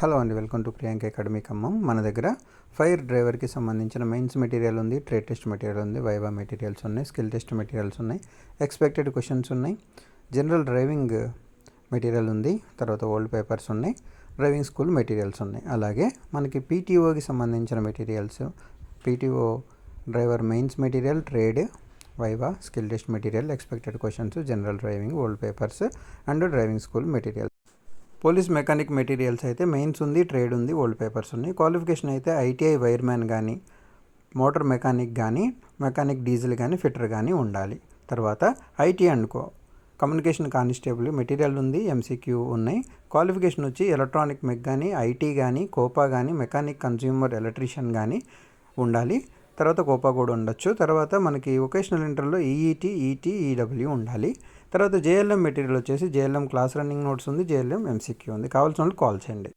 Hello అండి, welcome to Priyanka academy Khammam. మన దగ్గర ఫైర్ డ్రైవర్కి సంబంధించిన మెయిన్స్ మెటీరియల్ ఉంది, ట్రేడ్ టెస్ట్ మెటీరియల్ ఉంది, వైవా మెటీరియల్స్ ఉన్నాయి, స్కిల్ టెస్ట్ మెటీరియల్స్ ఉన్నాయి, ఎక్స్పెక్టెడ్ క్వశ్చన్స్ ఉన్నాయి, జనరల్ డ్రైవింగ్ మెటీరియల్ ఉంది, తర్వాత ఓల్డ్ పేపర్స్ ఉన్నాయి, డ్రైవింగ్ స్కూల్ మెటీరియల్స్ ఉన్నాయి. అలాగే మనకి పీటీఓకి సంబంధించిన materials, PTO driver mains material, trade, viva, skill test material, expected questions, general driving, old papers and driving school material. Police mechanic materials అయితే mains ఉంది, trade ఉంది, ఓల్డ్ పేపర్స్ ఉన్నాయి. Qualification అయితే ITI wireman కానీ, మోటార్ మెకానిక్ కానీ, mechanic diesel కానీ, fitter కానీ ఉండాలి. తర్వాత ఐటీ అనుకో కమ్యూనికేషన్ కానిస్టేబుల్ మెటీరియల్ ఉంది, ఎంసీక్యూ ఉన్నాయి. క్వాలిఫికేషన్ వచ్చి ఎలక్ట్రానిక్ మెక్ కానీ, ఐటీ కానీ, కోపా కానీ, మెకానిక్ కన్జ్యూమర్ ఎలక్ట్రీషియన్ కానీ ఉండాలి. తర్వాత కోపా కూడా ఉండొచ్చు. తర్వాత మనకి వొకేషనల్ ఇంటర్లో ఈఈటీ, ఈడబ్ల్యూ ఉండాలి. తర్వాత జేఎల్ఎం మెటీరియల్ వచ్చేసి జేఎల్ఎం క్లాస్ రన్నింగ్ నోట్స్ ఉంది, జేఎల్ఎం ఎంసీక్యూ ఉంది. కావాల్సిన వాళ్ళు కాల్ చేయండి.